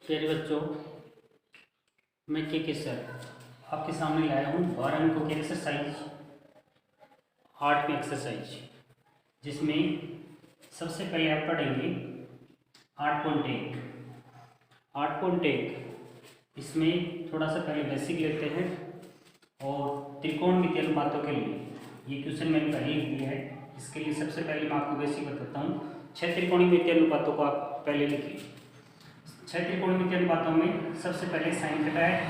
प्यारे बच्चों, मैं के सर आपके सामने लाया हूँ 12 अंकों की एक्सरसाइज 8वीं एक्सरसाइज, जिसमें सबसे पहले आप पढ़ेंगे 8.1। 8.1 इसमें थोड़ा सा पहले बेसिक लेते हैं और त्रिकोणमितीय अनुपातों के लिए ये क्वेश्चन मैंने पहले लिख दिया है। इसके लिए सबसे पहले मैं आपको बेसिक बताता हूँ। 6 त्रिकोणमितीय अनुपातों को आप पहले लिखिए। 6 त्रिकोणमितीय अनुपातों में सबसे पहले साइन थीटा है,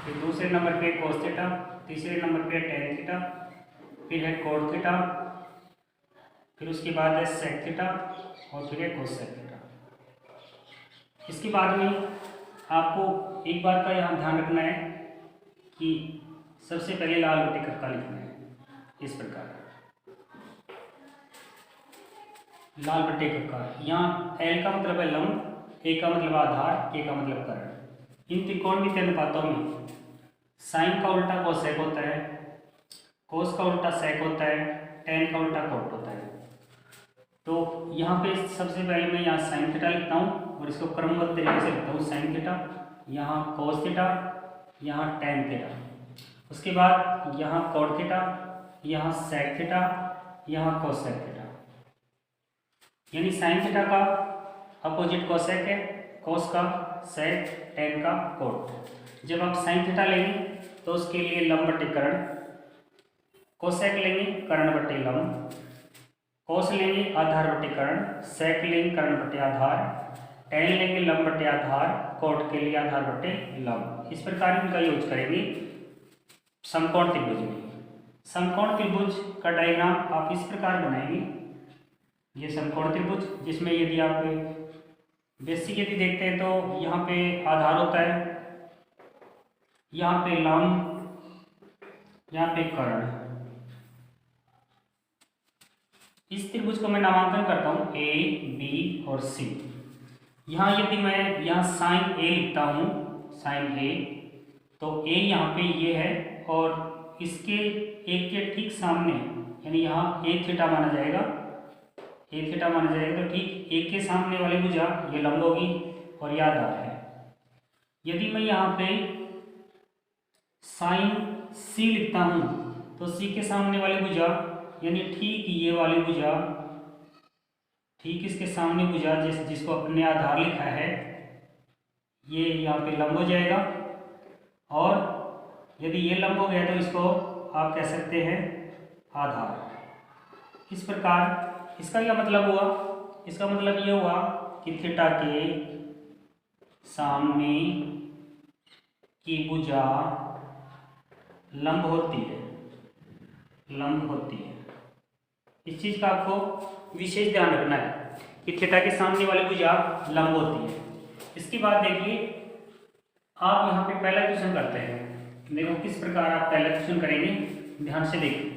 फिर दूसरे नंबर पे कोस थीटा, तीसरे नंबर पे टेन थीटा, फिर है कोट थीटा, फिर उसके बाद है सेक थीटा और फिर है कोसेक थीटा। इसके बाद में आपको एक बात का यहाँ ध्यान रखना है कि सबसे पहले लाल बटे कक्का लिखना है। इस प्रकार लाल बटे कक्का, यहाँ एल का मतलब है लंब, ए का मतलब आधार, के का मतलब कर्ण। इन त्रिकोणमितीय अनुपातों में साइन का उल्टा कोसेक होता है, कोस का उल्टा सेक होता है, टेन का उल्टा कोट होता है। तो यहाँ पे सबसे पहले मैं यहाँ साइन थीटा लिखता हूँ और इसको क्रमबद्ध तरीके से लिखता हूँ। साइन थीटा, यहाँ कोस थीटा, यहाँ टेन थीटा, उसके बाद यहाँ कोट थीटा, यहाँ सेक थीटा, यहाँ कोसेक थीटा। यानी साइन थीटा का अपोजिट कोसेक है, कोस का सेक, टेन का कोट। जब आप साइन थीटा लेंगे तो उसके लिए लंब बटे कर्ण, कोसेक लेंगे कर्ण बटे लंब, कोस लेंगे आधार बटे कर्ण, सेक लेंगे कर्ण बटे आधार, टेन लेंगे लंब बटे आधार, कोट के लिए आधार बटे लंब। इस प्रकार इनका यूज करेंगे समकोण त्रिभुज में। समकोण त्रिभुज का डायग्राम आप इस प्रकार बनाएंगे। ये समकोण त्रिभुज, जिसमें यदि आप बेसिक यदि देखते हैं तो यहाँ पे आधार होता है, यहाँ पे लंब, यहाँ पे कर्ण। इस त्रिभुज को मैं नामांकन करता हूँ ए, बी और सी। यहाँ यदि मैं यहाँ साइन ए लिखता हूँ, साइन ए, तो ए यहाँ पे ये है और इसके एक के ठीक सामने, यानी यहाँ ए थीटा माना जाएगा, ए थीटा माना जाएगा। तो ठीक एक के सामने वाली भुजा ये लंब होगी और ये आधार है। यदि मैं यहाँ पे साइन सी लिखता हूँ तो सी के सामने वाली भुजा, यानी ठीक ये वाली भुजा, ठीक इसके सामने भुजा जिसको अपने आधार लिखा है, ये यहाँ पे लंब हो जाएगा। और यदि ये लंब हो गया तो इसको आप कह सकते हैं आधार। इस प्रकार इसका क्या मतलब हुआ? इसका मतलब ये हुआ कि थीटा के सामने की भुजा लंब होती है, लंब होती है। इस चीज का आपको विशेष ध्यान रखना है कि थीटा के सामने वाली भुजा लंब होती है। इसके बाद देखिए, आप यहाँ पे पहला क्वेश्चन करते हैं। देखो किस प्रकार आप पहला क्वेश्चन करेंगे, ध्यान से देखिए।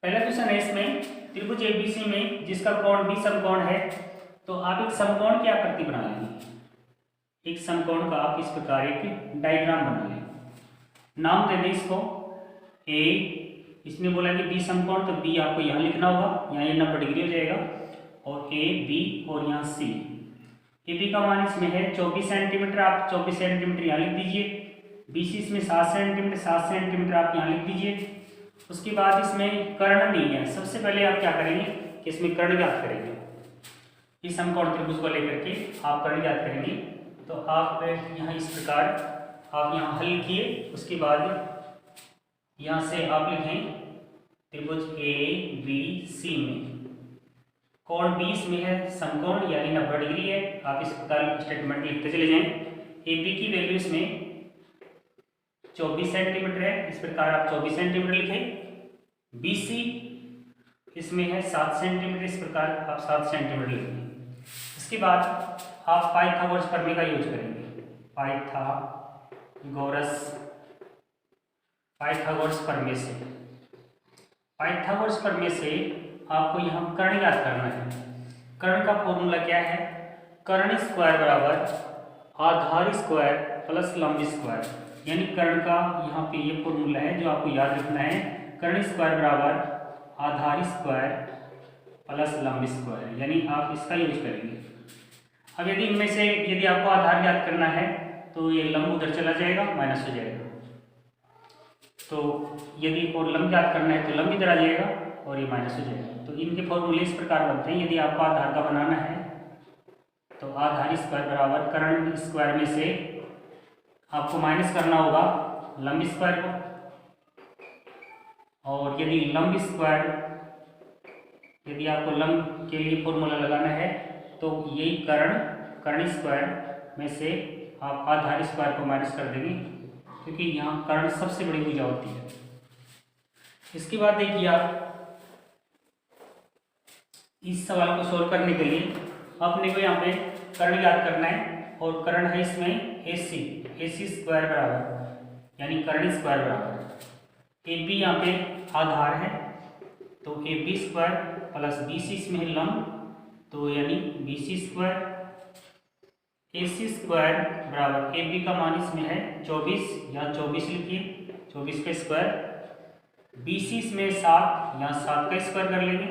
पहला क्वेश्चन है इसमें, त्रिभुज एबीसी में जिसका कोण बी समकोण है, तो आप एक समकोण की आकृति बना लेंगे। एक समकोण का आप इस प्रकार एक डायग्राम बना लें। नाम दे दें इसको ए। इसने बोला कि बी समकोण, तो बी आपको यहाँ लिखना होगा, यहाँ ये 90 डिग्री हो जाएगा, और ए बी और यहाँ सी। ए बी का मान इसमें है 24 सेंटीमीटर, आप 24 सेंटीमीटर यहाँ लिख दीजिए। बी सी इसमें 7 सेंटीमीटर, 7 सेंटीमीटर आप यहाँ लिख दीजिए। उसके बाद इसमें कर्ण नहीं है। सबसे पहले आप क्या करेंगे कि इसमें कर्ण ज्ञात करेंगे। इस समकोण त्रिभुज को लेकर के आप कर्ण ज्ञात करेंगे। तो आप यहाँ इस प्रकार आप यहाँ हल लिखिए। उसके बाद यहाँ से आप लिखें त्रिभुज ए बी सी में कोण 20 में है समकोण, यानी 90 डिग्री है। आप इस प्रकार स्टेटमेंट लिखते चले जाएं। ए बी की वैल्यू इसमें 24 सेंटीमीटर है, इस प्रकार आप 24 सेंटीमीटर लिखें। बी सी इसमें है 7 सेंटीमीटर, इस प्रकार आप 7 सेंटीमीटर लिखेंगे। इसके बाद आप पाइथागोरस प्रमेय का यूज करेंगे। पाइथागोरस प्रमेय से, पाइथागोरस प्रमेय से आपको यहाँ कर्ण ज्ञात करना है। कर्ण का फॉर्मूला क्या है? कर्ण स्क्वायर बराबर आधार स्क्वायर प्लस लंब स्क्वायर। यानी कर्ण का यहाँ पे ये फॉर्मूला है जो आपको याद रखना है। कर्ण स्क्वायर बराबर आधार स्क्वायर प्लस लंब स्क्वायर, यानी आप इसका यूज करेंगे। अब यदि इनमें से यदि आपको आधार ज्ञात करना है तो ये लंब उधर चला जाएगा, माइनस हो जाएगा। तो यदि और लंब ज्ञात करना है तो लंब इधर आ जाएगा और ये माइनस हो जाएगा। तो इनके फॉर्मूले इस प्रकार बनते हैं। यदि आपको आधार का बनाना है तो आधार स्क्वायर बराबर कर्ण स्क्वायर में से आपको माइनस करना होगा लंब स्क्वायर को, और यदि लंब स्क्वायर, यदि आपको लंब के लिए फॉर्मूला लगाना है तो यही कर्ण स्क्वायर में से आप आधार स्क्वायर को माइनस कर देंगे, क्योंकि यहाँ कर्ण सबसे बड़ी भुजा होती है। इसके बाद देखिए आप इस सवाल को सोल्व करने के लिए अपने को यहाँ पे कर्ण याद करना है, और कर्ण है इसमें AC स्क्वायर बराबर यानी कर्ण स्क्वायर बराबर AB यहाँ पे आधार है तो AB स्क्वायर प्लस BC इसमें है लंब, तो यानी BC स्क्वायर। AC स्क्वायर बराबर AB का मान इसमें है 24, यहाँ 24 लिखिए, 24 का स्क्वायर। BC इसमें 7, यहाँ 7 का स्क्वायर कर लेंगे।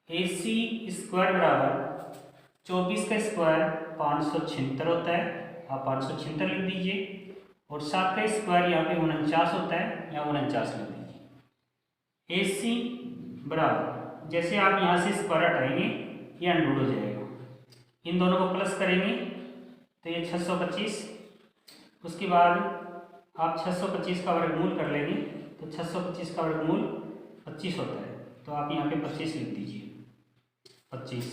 AC स्क्वायर बराबर 24 का स्क्वायर 576 होता है, आप 576 लिख दीजिए, और 7 का स्क्वायर यहाँ पे 49 होता है, यहाँ 49 लिख दीजिए। AC बराबर जैसे आप यहाँ से स्क्वायर हटाएंगे ये अंडर हो जाएगा, इन दोनों को प्लस करेंगे तो ये 625। उसके बाद आप 625 का वर्गमूल कर लेंगे तो 625 का वर्गमूल 25 होता है, तो आप यहाँ पे 25 लिख दीजिए, 25।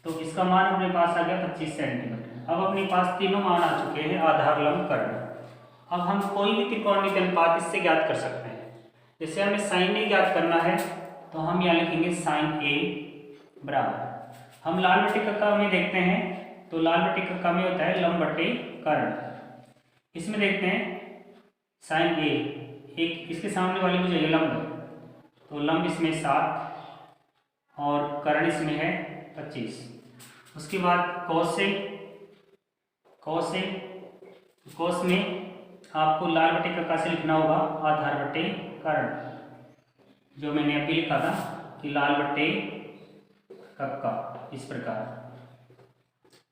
तो इसका मान अपने पास आ गया 25 सेंटीमीटर। अब अपने पास तीनों मान आ चुके हैं आधार लंब कर्ण। अब हम कोई भी त्रिकोणमिति अनुपात इससे ज्ञात कर सकते हैं। जैसे हमें साइन ए ज्ञात करना है तो हम यहाँ लिखेंगे साइन ए बराबर, हम लाल बटे कक्का में देखते हैं तो लाल बटे कक्का में होता है लंब बटे कर्ण। इसमें देखते हैं साइन ए, एक इसके सामने वाली भुजा ये लंब है, तो लंब इसमें 7 और कर्ण इसमें है 25। उसके बाद कोस में आपको लाल बटे कक्का से लिखना होगा आधार बटे कर्ण, जो मैंने अभी लिखा था कि लाल बटे कक्का इस प्रकार।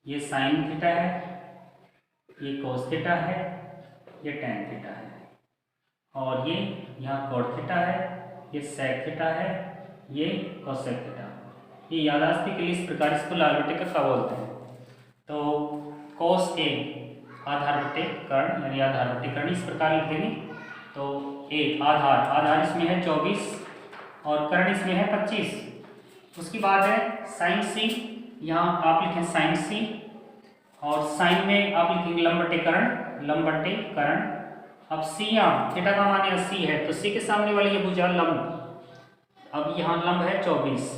ये साइन थीटा है, ये कोस थीटा है, ये टैन थीटा है, और ये यहाँ कॉट थीटा है, ये सेक थीटा है, ये कोसेक थीटा। ये याददाश्त के लिए इस प्रकार इसको लाल बटे कक्का बोलते हैं। तो कोस ए आधार बटे कर्ण यानी आधार बटे कर्ण इस प्रकार लिख देंगे। तो ए आधार इसमें है 24 और कर्ण इसमें है 25। उसके बाद है साइन सी, यहाँ आप लिखें साइन सी, और साइन में आप लिखेंगे लंब बटे कर्ण। अब सी यहाँ थीटा का मान यहाँ सी है तो सी के सामने वाली ये भुजा लंब, अब यहाँ लंब है 24,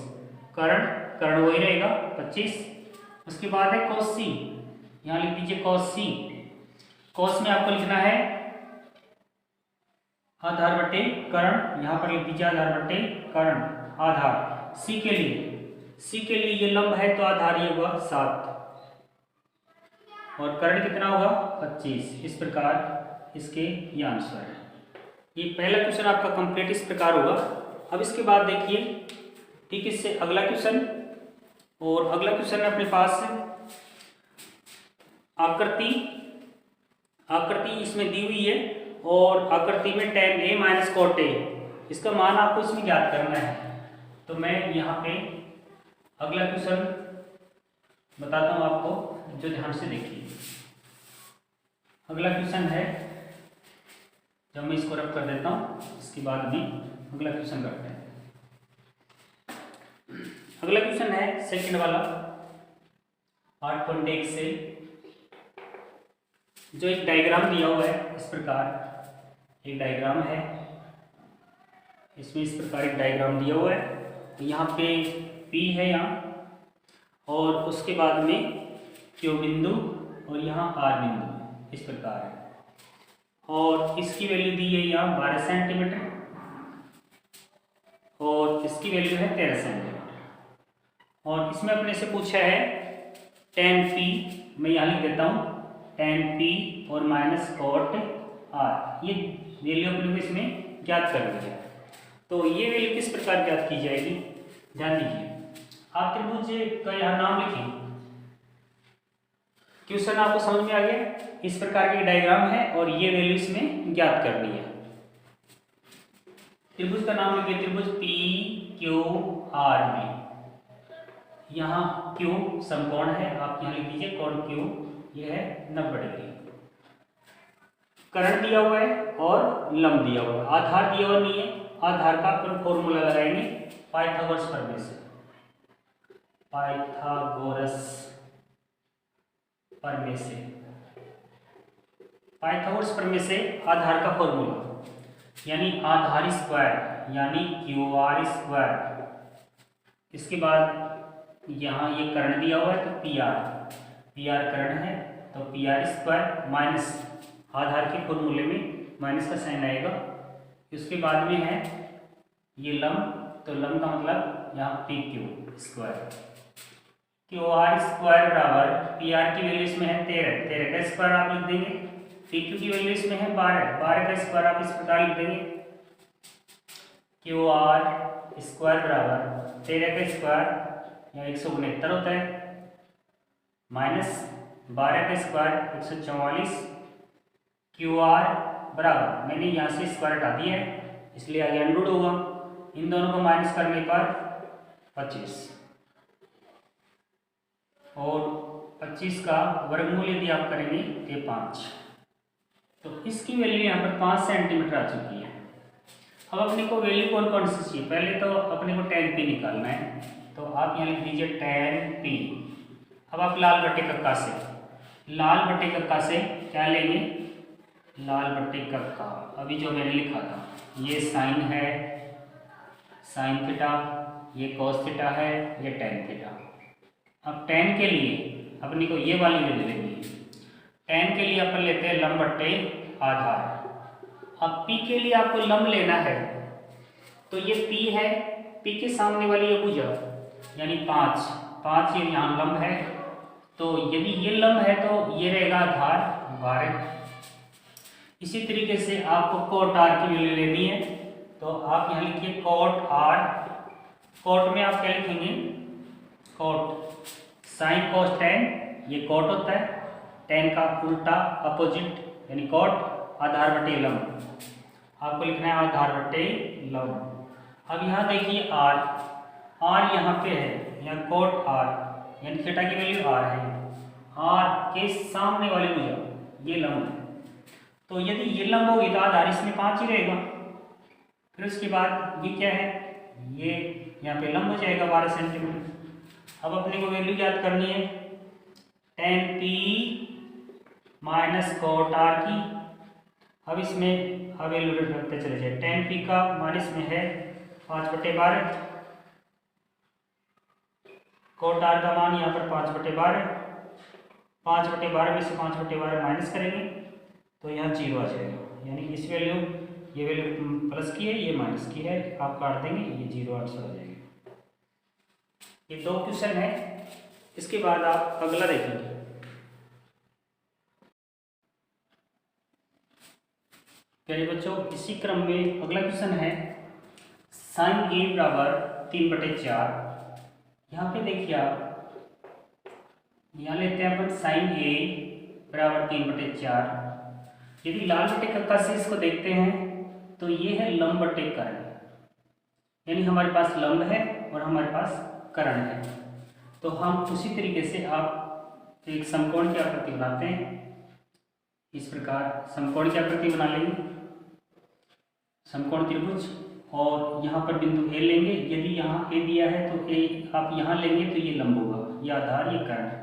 कर्ण वही रहेगा 25। उसके बाद है कोस सी, यहाँ लिख दीजिए कोस सी। कोस में आपको लिखना है आधार बटे कर्ण, यहाँ पर लिख दीजिए आधार बटे कर्ण। आधार सी के लिए ये लंब है तो आधार ये होगा 7 और कर्ण कितना होगा 25। इस प्रकार इसके ये आंसर है। ये पहला क्वेश्चन आपका कंप्लीट इस प्रकार होगा। अब इसके बाद देखिए ठीक इससे अगला क्वेश्चन, और अगला क्वेश्चन है अपने पास आकृति इसमें दी हुई है, और आकृति में tan a minus cot a, इसका मान आपको इसमें ज्ञात करना है। तो मैं यहाँ पे अगला क्वेश्चन बताता हूँ आपको, जो ध्यान से देखिए। अगला क्वेश्चन है, जब मैं इसको रब कर देता हूँ इसके बाद में अगला क्वेश्चन करते हैं। अगला क्वेश्चन है सेकंड वाला 8.1 से, जो एक डायग्राम दिया हुआ है इस प्रकार एक डायग्राम है, इसमें इस प्रकार एक डायग्राम दिया हुआ है। तो यहाँ पे P है यहाँ, और उसके बाद में Q बिंदु और यहाँ R बिंदु इस प्रकार है, और इसकी वैल्यू दी है यहाँ 12 सेंटीमीटर और इसकी वैल्यू है 13 सेंटीमीटर। और इसमें अपने से पूछा है tan P, मैं यहाँ लिख देता हूँ tan P और माइनस कॉट R, ये वैल्यू अपने को इसमें ज्ञात कर दिया है। तो ये वैल्यू किस प्रकार ज्ञात की जाएगी, ध्यान दीजिए। आप त्रिभुज का यहाँ नाम लिखें, क्वेश्चन आपको समझ में आ गया? इस प्रकार की डायग्राम है और ये वैल्यू इसमें ज्ञात करनी है। त्रिभुज का नाम लिखिए, त्रिभुज पी क्यू आर में। यहाँ क्यू समकोण है, आप यहाँ लिख दीजिए कोण क्यू, ये है 90 डिग्री। कर्ण दिया हुआ है और लंब दिया हुआ है, आधार दिया हुआ नहीं है। आधार का अपन फॉर्मूला लगाएंगे पाइथागोरस प्रमेय से। पाइथागोरस प्रमेय से, पाइथागोरस प्रमेय से आधार का फॉर्मूला यानी आधार स्क्वायर यानी क्यू आर स्क्वायर। इसके बाद यहाँ ये कर्ण दिया हुआ है तो पी आर कर्ण है तो पी आर स्क्वायर माइनस आधार के फॉर्मूले में माइनस का साइन आएगा। उसके बाद में है ये लंब, तो लंब का मतलब यहाँ P Q square, Q R square बराबर पी आर की वैल्यू इसमें है 13 का स्क्वायर आप लिख देंगे, पी क्यू की वैल्यू इसमें है 12 का स्क्वायर आप इस प्रकार लिख देंगे। क्यू आर स्क्वायर बराबर 13 का स्क्वायर या 169 होता है माइनस 12 का स्क्वायर 144। क्यू आर बराबर, मैंने यहाँ से स्क्वायर हटा दिया है इसलिए आगे अंडरूट होगा, इन दोनों को माइनस करने पर 25 और 25 का वर्गमूल यदि आप करेंगे तो 5, तो इसकी वैल्यू यहाँ पर 5 सेंटीमीटर आ चुकी है। अब अपने को वैल्यू कौन कौन सी चाहिए, पहले तो अपने को tan p निकालना है, तो आप यहाँ लिख दीजिए tan p। अब आप लाल बट्टे कक्का से क्या लेंगे, लाल बट्टे कक्का, अभी जो मैंने लिखा था ये साइन है, साइन थीटा, ये cos थीटा है, ये tan थीटा। अब tan के लिए अपने को ये वाली वैल्यू लेनी है, tan के लिए अपन लेते हैं लंब बट्टे आधार। अब p के लिए आपको लंब लेना है तो ये p है, p के सामने वाली ये भुजा यानी 5 ये यहाँ लंब है, तो यदि ये लंब है तो ये रहेगा आधार 12। इसी तरीके से आपको कोट आर की वैल्यू लेनी है, तो आप यहाँ लिखिए कोट आर। कोट में आप क्या लिखेंगे, कोट साइन कोस टेन, ये कोट होता है, टेन का उल्टा अपोजिट यानी कोट आधार बटे लंब, आपको लिखना है आधार बटे लंब। अब यहाँ देखिए आर यहाँ पे है, यहाँ कोट आर यानी थीटा की वैल्यू आर है, आर के सामने वाली भुजा ये लंब है, तो यदि ये लंब होगी तो आधार इसमें 5 ही रहेगा। फिर उसके बाद ये क्या है, ये यहाँ पे लंब हो जाएगा 12 सेंटीमीटर। अब अपने को वैल्यू याद करनी है tan p minus cot r की। अब इसमें अब वैल्यू रखते चले जाए, tan p का मान इसमें है 5/12, कोट आर का मान यहाँ पर 5/12, 5/12 में से 5/12 माइनस करेंगे तो यहाँ 0 आ जाएगा, यानी इस वैल्यू, ये वैल्यू प्लस की है, ये माइनस की है, आप काट देंगे ये 0 800 आ जाएगा। ये 2 क्वेश्चन है, इसके बाद आप अगला देखेंगे। प्यारे बच्चों, इसी क्रम में अगला क्वेश्चन है साइन a बराबर 3/4। यहाँ पे देखिए आप, यहाँ लेते हैं अपन साइन a बराबर 3/4। यदि लाल बट्टे कक्का से इसको देखते हैं तो ये है लंब बट्टे कर्ण, यानी हमारे पास लंब है और हमारे पास कर्ण है। तो हम उसी तरीके से आप एक समकोण की आकृति बनाते हैं, इस प्रकार समकोण की आकृति बना लेंगे, समकोण त्रिभुज, और यहाँ पर बिंदु ए लेंगे। यदि यहाँ ए दिया है तो ए आप यहाँ लेंगे तो ये लंब होगा, ये आधार, ये कर्ण।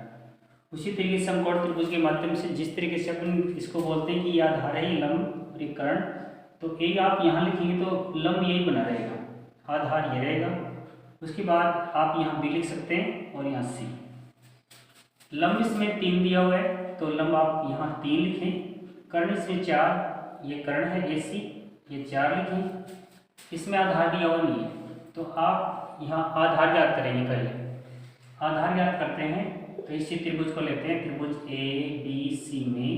उसी तरीके से समकोण त्रिभुज के माध्यम से जिस तरीके से अपन इसको बोलते हैं कि ये आधार है, ये लंब और ये कर्ण, तो ए आप यहाँ लिखेंगे तो लंब यही बना रहेगा, आधार ये रहेगा। उसके बाद आप यहाँ बी लिख सकते हैं और यहाँ सी। लंब इसमें 3 दिया हुआ है तो लंब आप यहाँ 3 लिखें, कर्ण इसमें 4, ये कर्ण है ए सी, ये 4 लिखें। इसमें आधार दिया हुआ नहीं है तो आप यहाँ आधार ज्ञात करेंगे। पहले आधार ज्ञात करते हैं तो इसी त्रिभुज को लेते हैं, त्रिभुज ए बी सी में,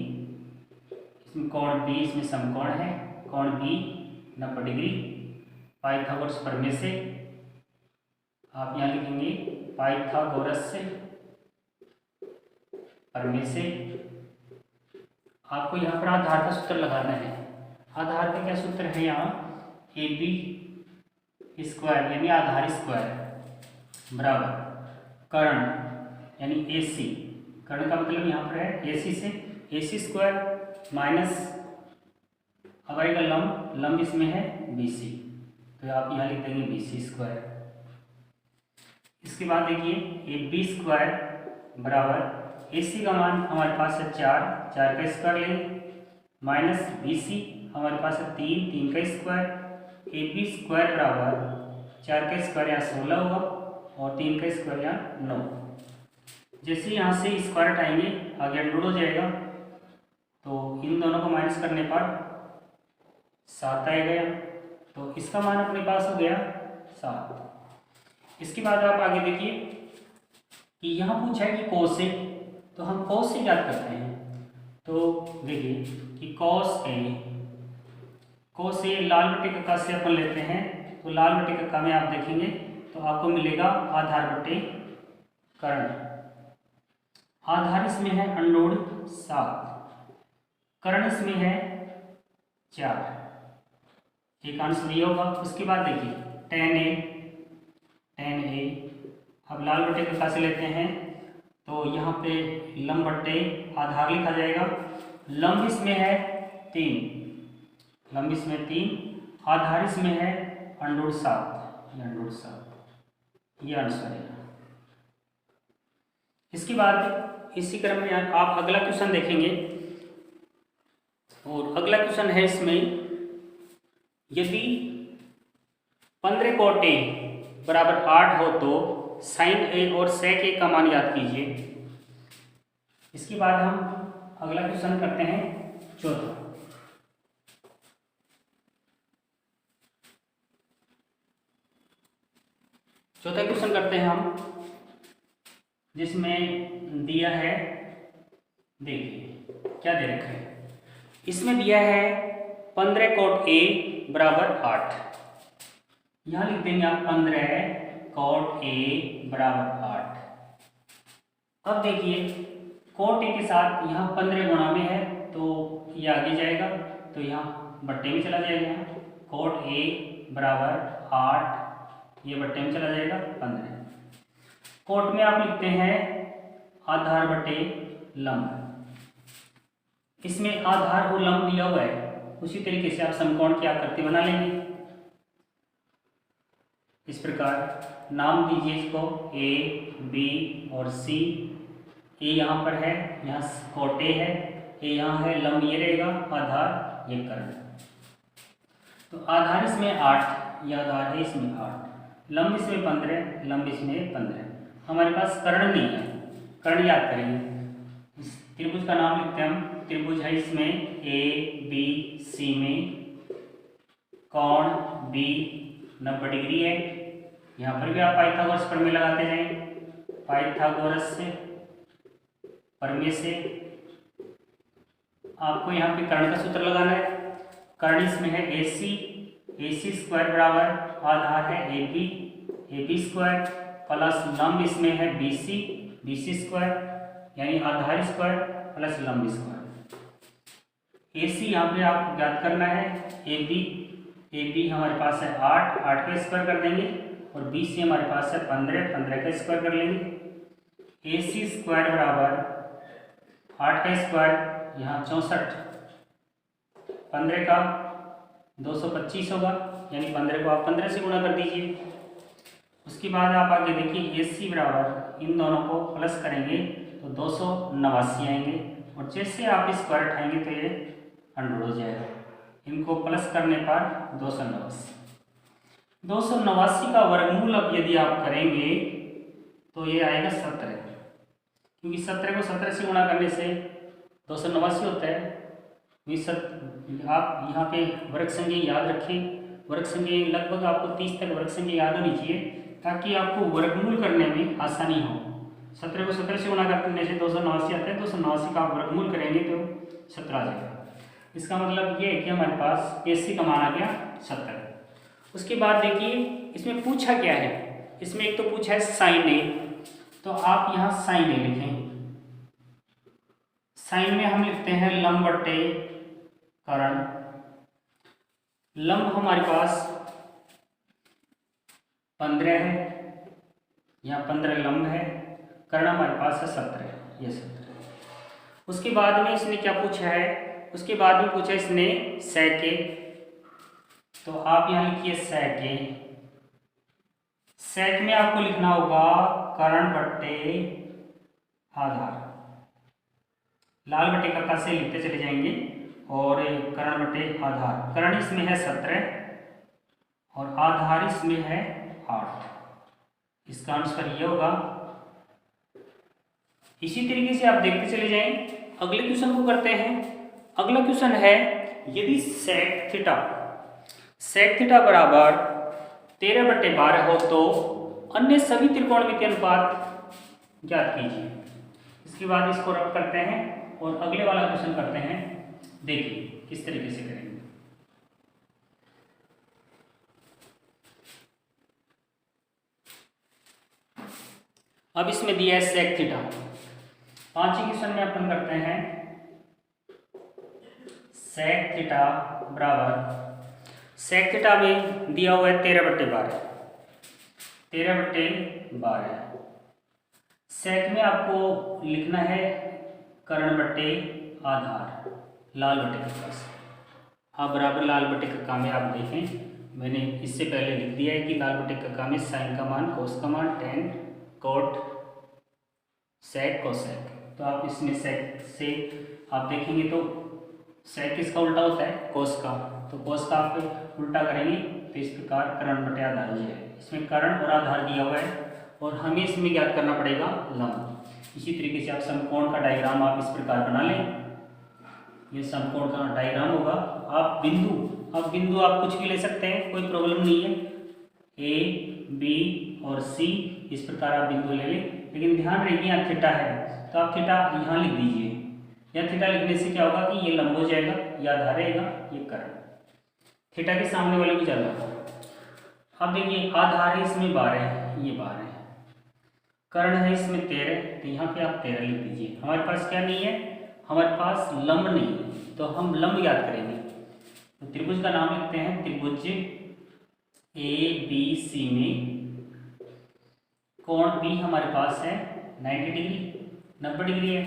इसमें कोण बी, इसमें समकोण है, कोण बी 90 डिग्री। पाइथागोरस प्रमेय से आप यहाँ लिखेंगे पाइथागोरस से पर में से आपको यहाँ पर आधार का सूत्र लगाना है। आधार का क्या सूत्र है यहाँ, ए बी स्क्वायर यानी आधार स्क्वायर बराबर कर्ण यानी ए सी, कर्ण का मतलब यहाँ पर है ए सी से ए सी स्क्वायर माइनस अब आएगा लंब, लंब इसमें है बी सी, तो आप यहाँ लिख देंगे बी सी स्क्वायर। इसके बाद देखिए ए बी स्क्वायर बराबर ए सी का मान हमारे पास है 4, 4 का स्क्वायर लेंगे माइनस बी सी हमारे पास है 3, 3 का स्क्वायर, ए बी स्क्वायर बराबर 4 का स्क्वायर यहाँ 16 होगा और 3 का स्क्वायर यहाँ 9। जैसे यहाँ से स्क्वायर हटाएंगे आगे अंडर हो जाएगा, तो इन दोनों को माइनस करने पर 7 आएगा, तो इसका मान अपने पास हो गया 7। इसके बाद आप आगे देखिए कि यहाँ पूछा है कि cos से, तो हम cos से याद करते हैं। तो देखिए कि cos ए लाल बटे कक्का से अपन लेते हैं, तो लाल बटे कक्का में आप देखेंगे तो आपको मिलेगा आधार बटे कर्ण। आधार इसमें है अंडोड 7, कर्ण इसमें है 4, एक आंसर ये होगा। उसके बाद देखिए tan ए अब लाल बटे कक्का से लेते हैं, तो यहाँ पे लंब बट्टे आधार लिखा जाएगा। लंब इसमें है 3, लंब इसमें 3, आधार इसमें है अंडोड 7, ये अंडोड 7, ये आंसर है। इसके बाद इसी क्रम में आप अगला क्वेश्चन देखेंगे, और अगला क्वेश्चन है इसमें यदि 15 cot ए बराबर 8 हो तो साइन ए और सेक ए का मान याद कीजिए। इसके बाद हम अगला क्वेश्चन करते हैं चौथा। चौथा क्वेश्चन करते हैं हम, जिसमें दिया है, देखिए क्या दे रखा है, इसमें दिया है 15 cot ए बराबर 8, यहाँ लिख देंगे आप 15 cot ए बराबर 8। अब देखिए cot ए के साथ यहाँ 15 गुणा में है, तो ये आगे जाएगा, तो यहाँ बट्टे में चला जाएगा, cot ए बराबर 8, ये बट्टे में चला जाएगा 15। cot में आप लिखते हैं आधार बटे लंब, इसमें आधार और लंब दिया हुआ है, उसी तरीके से आप समकोण की आकृति बना लेंगे। इस प्रकार नाम दीजिए इसको ए बी और सी। ए यहाँ पर है, यहाँ cot ए है, ए यहाँ है, लंब ये रहेगा, आधार ये कर्ण। तो आधार इसमें 8, यह आधार है इसमें 8, लंब इसमें 15, लंब इसमें 15। हमारे पास कर्ण नहीं है, कर्ण याद करेंगे। इस त्रिभुज का नाम लिखते हैं हम, त्रिभुज है इसमें ए बी सी में कोण बी 90 डिग्री है। यहाँ पर भी आप पाइथागोरस प्रमेय लगाते हैं, पाइथागोरस से प्रमेय से आपको यहाँ पे कर्ण का सूत्र लगाना है। कर्ण इसमें है ए सी स्क्वायर बराबर आधार है ए बी स्क्वायर प्लस लंब इसमें है बी सी स्क्वायर यानी आधार स्क्वायर प्लस लंब स्क्वायर। ए सी यहाँ पे आप याद करना है, ए बी हमारे पास है 8 का स्क्वायर कर देंगे, और बी सी हमारे पास है 15 का स्क्वायर कर लेंगे। ए सी स्क्वायर बराबर 8 का स्क्वायर यहाँ 64, 15 का 225 होगा, यानी 15 को आप 15 से गुणा कर दीजिए। उसके बाद आप आगे देखिए ए सी बराबर इन दोनों को प्लस करेंगे तो 289 आएंगे, और जैसे आप स्क्वायर उठाएंगे तो ये अंडर हो जाएगा। इनको प्लस करने पर 289 का वर्गमूल अब यदि आप करेंगे तो ये आएगा 17, क्योंकि 17 को 17 से गुणा करने से 289 होता है। आप यहाँ पे वर्ग संख्या याद रखें, वर्ग संख्या लगभग आपको 30 तक वर्ग संख्या याद होनी चाहिए, ताकि आपको वर्गमूल करने में आसानी हो। 17 को 17 से गुणा करने से 289 आता है, 289 का आप वर्गमूल करेंगे तो 17 आ जाएगा। इसका मतलब ये है कि हमारे पास ए सी का मान आ गया 70। उसके बाद देखिए इसमें पूछा क्या है, इसमें एक तो पूछा है साइन ए, तो आप यहाँ साइन ए लिखें, साइन में हम लिखते हैं लंब बटे कर्ण। लंब हमारे पास 15 है, यहाँ 15 लंब है, कर्ण हमारे पास है 17, ये 17। उसके बाद में इसने क्या पूछा है, उसके बाद में पूछा इसने सेके, तो आप यहाँ लिखिए सेके। सेक में आपको लिखना होगा कर्ण बट्टे आधार, लाल बटे का से लिखते चले जाएंगे, और कर्ण बटे आधार। कर्ण इसमें है 17 और आधार इसमें है 8, इसका आंसर ये होगा। इसी तरीके से आप देखते चले जाएं, अगले क्वेश्चन को करते हैं। अगला क्वेश्चन है, यदि सेक थीटा बराबर 13/12 हो तो अन्य सभी त्रिकोणमितीय अनुपात ज्ञात कीजिए। इसके बाद इसको रब करते हैं और अगले वाला क्वेश्चन करते हैं। देखिए किस तरीके से करेंगे। अब इसमें दिया है सेक थीटा, 5वें क्वेश्चन में अपन करते हैं सेक थीटा बराबर, सेक थीटा में दिया हुआ है 13/12, 13/12। सेक में आपको लिखना है कर्ण बटे आधार, लाल बटे कक्का से। हाँ, बराबर लाल बटे कक्का में आप देखें, मैंने इससे पहले लिख दिया है कि लाल बटे कक्का में साइन का मान, कोस का मान, टेन, कोट, सेक, कोसेक। तो आप इसमें सेक से आप देखेंगे तो सेक किसका उल्टा होता है, कोस का, तो कोस का आप उल्टा करेंगे तो इस प्रकार कर्ण बटे आधार हो जाए। इसमें कर्ण और आधार दिया हुआ है और हमें इसमें ज्ञात करना पड़ेगा लंब। इसी तरीके से आप समकोण का डायग्राम आप इस प्रकार बना लें, ये समकोण का डायग्राम होगा। आप बिंदु आप कुछ भी ले सकते हैं, कोई प्रॉब्लम नहीं है, ए, बी और सी, इस प्रकार आप बिंदु ले लें। लेकिन ध्यान रखिए यहाँ थीटा है, तो आप थीटा यहाँ लिख दीजिए। यह थीटा लिखने से क्या होगा कि ये लंब हो जाएगा, ये आधार रहेगा, ये कर्ण, थीटा के सामने वाले को चलना। अब देखिए आधार है इसमें 12 है, ये 12 है, कर्ण है इसमें 13, तो यहाँ पे आप 13 लिख दीजिए। हमारे पास क्या नहीं है, हमारे पास लंब नहीं है, तो हम लंब याद करेंगे। तो त्रिभुज का नाम लिखते हैं, त्रिभुज ABC में कोण B हमारे पास है 90 डिग्री, 90 डिग्री है।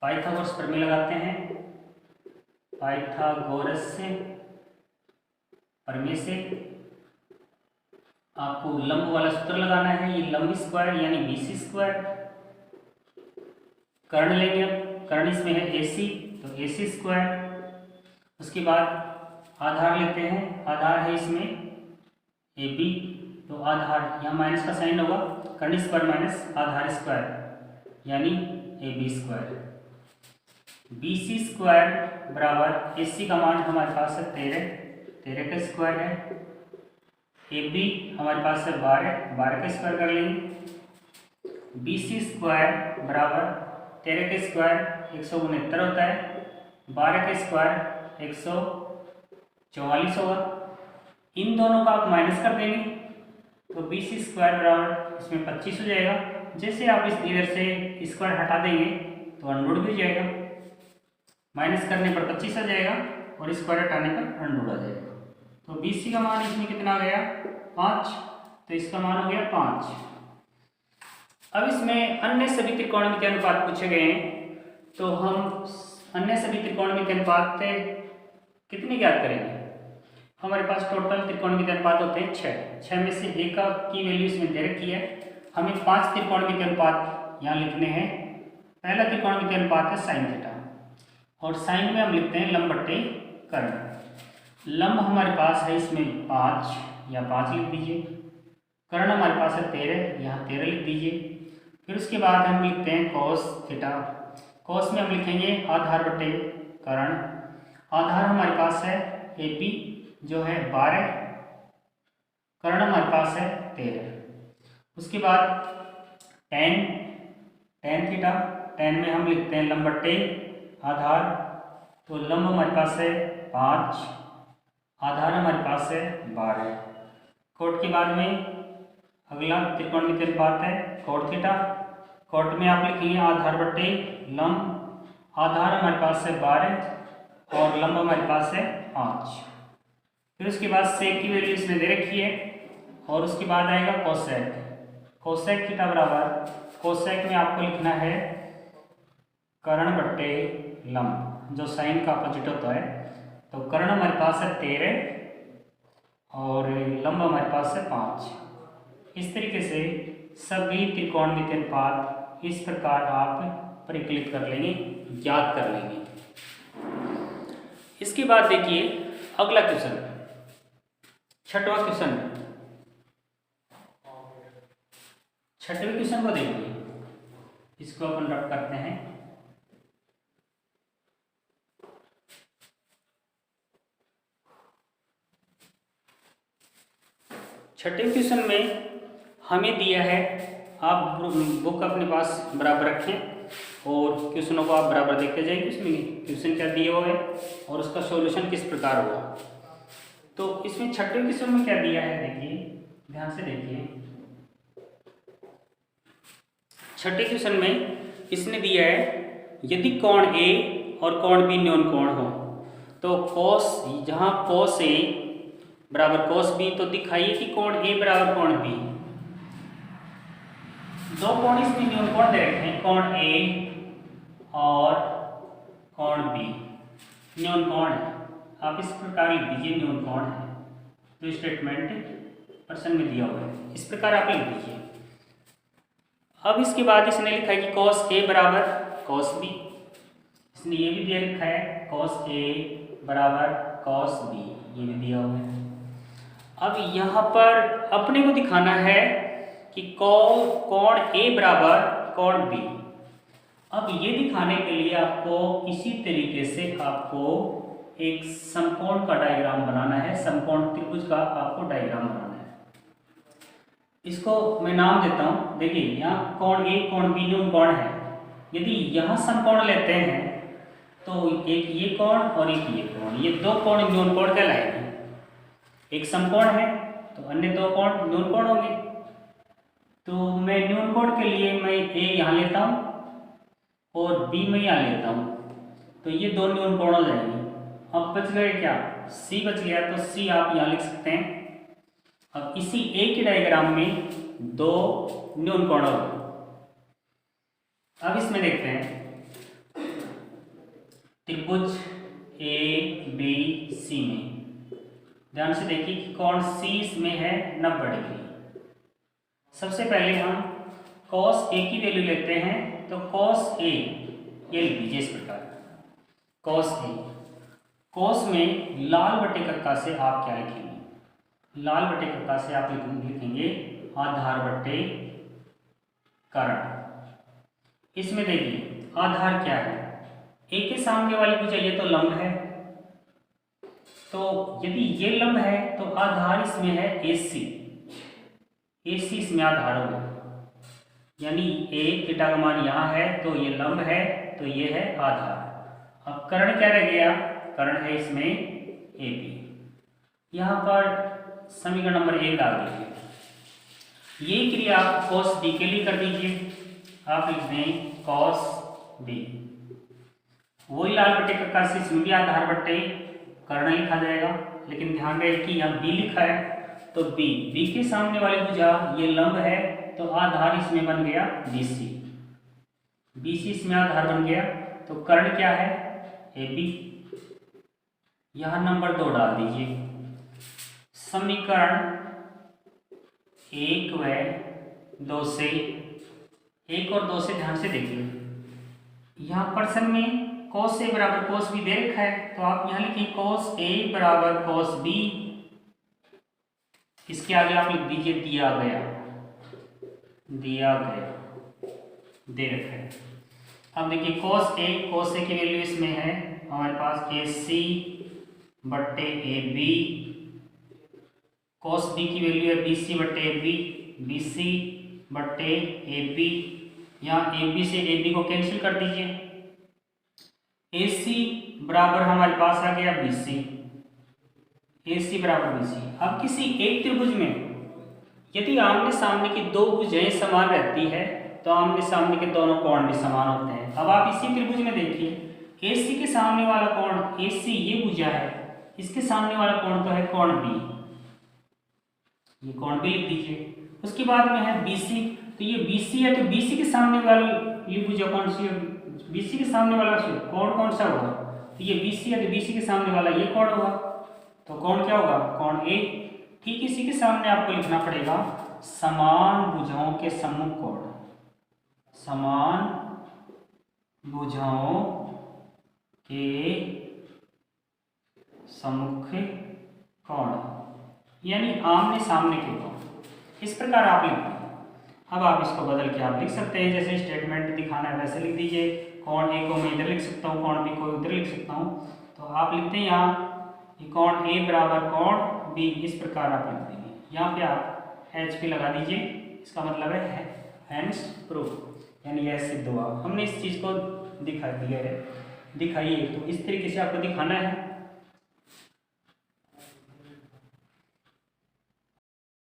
पाइथागोरस प्रमेय लगाते हैं, पाइथागोरस से प्रमेय से आपको लंब वाला सूत्र लगाना है, ये लंब स्क्वायर यानी BC स्क्वायर। कर्ण लेंगे, अब कर्ण इसमें है AC, तो AC स्क्वायर। उसके बाद आधार लेते हैं, आधार है इसमें AB, तो आधार यहाँ माइनस का साइन होगा, कर्ण स्क्वायर माइनस आधार स्क्वायर यानी AB स्क्वायर। BC स्क्वायर बराबर AC का मान हमारे पास है 13 का स्क्वायर है, AB हमारे पास है 12 का स्क्वायर कर लेंगे। BC स्क्वायर बराबर 13 का स्क्वायर 169 होता है, 12 का स्क्वायर 144 होगा। इन दोनों का आप माइनस कर देंगे तो BC स्क्वायर बराबर इसमें 25 हो जाएगा। जैसे आप इस इधर से स्क्वायर हटा देंगे तो अनरूट भी हो जाएगा, माइनस करने पर 25 आ जाएगा और स्क्वायर हटाने पर अनरूट आ जाएगा। तो BC का मान इसमें कितना आ गया 5, तो इसका मान हो गया 5। अब इसमें अन्य सभी त्रिकोणमितीय अनुपात पूछे गए हैं, तो हम अन्य सभी त्रिकोणमितीय अनुपात कितने ज्ञात करेंगे। हमारे पास टोटल त्रिकोणमितीय अनुपात होते हैं 6 में से एक की वैल्यू इसमें दे रखी है। हमें 5 त्रिकोणमितीय अनुपात यहाँ लिखने हैं। पहला त्रिकोणमितीय अनुपात है साइन थीटा, और साइन में हम लिखते हैं लंब बट्टे कर्ण। लंब हमारे पास है इसमें 5, या 5 लिख दीजिए। कर्ण हमारे पास है 13, यहाँ 13 लिख दीजिए। फिर उसके बाद हम लिखते हैं कॉस थीटा, कॉस में हम लिखेंगे आधार बटे कर्ण। आधार हमारे पास है AB जो है 12, कर्ण हमारे पास है 13। उसके बाद टेन थीटा, टेन में हम लिखते हैं लंब बट्टे आधार, तो लंब हमारे पास है 5, आधार हमारे पास है 12। कोट के बाद में अगला त्रिकोणमितीय अनुपात है कोट थीटा। कोट में आप लिखेंगे आधार बट्टे लंब, आधार हमारे पास है 12 और लंब हमारे पास है 5। फिर उसके बाद सेक की वैल्यू इसमें दे रखी है और उसके बाद आएगा कोसेक। कोसेक थीटा बराबर, कोसेक में आपको लिखना है कर्ण बट्टे लंब, जो साइन का अपोजिट होता है। तो कर्ण हमारे पास है 13 और लंब हमारे पास है 5। इस तरीके से सभी त्रिकोणमितीय अनुपात इस प्रकार आप परिकलित कर लेंगे, याद कर लेंगे। इसके बाद देखिए अगला क्वेश्चन, छठवां क्वेश्चन। छठवें क्वेश्चन को देखिए, इसको अपन रब करते हैं। छठे क्वेश्चन में हमें दिया है, आप बुक अपने पास बराबर रखें और क्वेश्चनों को आप बराबर देखते जाइए इसमें क्वेश्चन क्या दिया हुआ है और उसका सॉल्यूशन किस प्रकार होगा। तो इसमें छठे क्वेश्चन में क्या दिया है, देखिए ध्यान से देखिए। छठे क्वेश्चन में इसने दिया है यदि कोण ए और कोण बी न्यून कोण हो तो cos, जहाँ cos ए बराबर cos बी, तो दिखाइए कि कोण ए बराबर कोण बी। दो कोण इसमें न्यून कोण दे रखे हैं, कोण ए और कोण बी न्यून कोण है। आप इस प्रकार लिख दीजिए न्यून कोण है, जो स्टेटमेंट प्रश्न में दिया हुआ है इस प्रकार आप लिख दीजिए। अब इसके बाद इसने लिखा है कि cos a बराबर cos b, इसने ये भी दिया लिखा है cos a बराबर cos b, ये भी दिया हुआ है। अब यहाँ पर अपने को दिखाना है कि कोण a बराबर कोण b। अब ये दिखाने के लिए आपको इसी तरीके से आपको एक समकोण का डायग्राम बनाना है, समकोण त्रिभुज का आपको डायग्राम बनाना है। इसको मैं नाम देता हूँ। देखिए यहाँ कोण ए कोण बी न्यून कोण है। यदि यहाँ समकोण लेते हैं तो एक ये कोण और एक ये कोण, ये दो कोण न्यून कोण कहलाएंगे। एक समकोण है तो अन्य दो कोण न्यून कोण होंगे। तो मैं न्यून कोण के लिए मैं ए यहाँ लेता हूँ और बी में यहाँ लेता हूँ, तो ये दो न्यून कोण हो जाएंगे। अब बच गए क्या, सी बच गया, तो सी आप यहाँ लिख सकते हैं। अब इसी ए के डायग्राम में दो न्यून कोण हो गए। अब इसमें देखते हैं त्रिभुज ए बी सी में ध्यान से देखिए कि कोण सी इसमें है 90 डिग्री। सबसे पहले हम cos ए की वैल्यू लेते हैं, तो cos ए ये लिख दीजिए इस प्रकार cos ए। cos में लाल बटे कक्का से आप क्या लिखेंगे, लाल बटे कक्का से आप लिखेंगे आधार बटे कर्ण। इसमें देखिए आधार क्या है, ए के सामने वाली को चाहिए तो लंब है, तो यदि ये लंब है तो आधार इसमें है AC, AC इसमें आधार होगा। यानी ए थीटा का मान यहाँ है तो ये लंब है, तो ये है आधार। अब कर्ण क्या रह गया, कर्ण है इसमें AB। यहाँ पर समीकरण नंबर 1 डाल दीजिए। ये क्रिया आप cos B के लिए कर दीजिए। आप लिख दें cos B, वही लाल बटे कक्का से इसमें भी आधार बटे कर्ण लिखा जाएगा, लेकिन ध्यान रहे कि यहाँ B लिखा है तो B के सामने वाली भुजा ये लंब है, तो आधार इसमें बन गया BC इसमें आधार बन गया। तो कर्ण क्या है AB। यहाँ नंबर 2 डाल दीजिए। समीकरण 1 व 2 से, 1 और 2 से ध्यान से देखिए। यहाँ प्रश्न में cos A बराबर cos B दे रखा है, तो आप यहाँ लिखिए cos A बराबर cos B। इसके आगे आप लिख दीजिए दिया गया दे रखा है। अब देखिए cos A की वैल्यू इसमें है हमारे पास AC बट्टे AB, cos B की वैल्यू है BC बट्टे AB, BC बट्टे AB। यहाँ AB से AB को कैंसिल कर दीजिए। AC बराबर हमारे पास आ गया BC, AC बराबर BC। अब किसी एक त्रिभुज में यदि आमने सामने की दो भुजाएं समान रहती है तो आमने सामने के दोनों कोण भी समान होते हैं। अब आप इसी त्रिभुज में देखिए AC के सामने वाला कोण, AC ये भुजा है, इसके सामने वाला कोण तो है कोण B, ये कोण B लिख दीजिए। उसके बाद में है BC, तो ये BC है, तो BC के सामने वाली ये भुजा कौन सी है, BC के सामने वाला कोण कौन सा होगा, तो ये BC है, तो BC के सामने वाला ये कोण होगा, तो कोण क्या होगा, कोण A। ठीक इसी के सामने आपको लिखना पड़ेगा समान भुजाओं के सम्मुख कोण, समान भुजाओं के सम्मुख कोण, यानी आमने सामने के कोण। इस प्रकार आप लिखते हैं। अब आप इसको बदल के आप लिख सकते हैं, जैसे स्टेटमेंट दिखाना है वैसे लिख दीजिए। कोण A को मैं इधर लिख सकता हूँ, कोण B को उधर लिख सकता हूँ। तो आप लिखते हैं यहाँ कोण A बराबर कोण B, इस प्रकार आप लिख देंगे। यहाँ पे आप H पे लगा दीजिए, इसका मतलब है हैंस प्रूफ, यानी यह सिद्ध हुआ। हमने इस चीज़ को दिखा दिया है, दिखाइए। तो इस तरीके से आपको दिखाना है।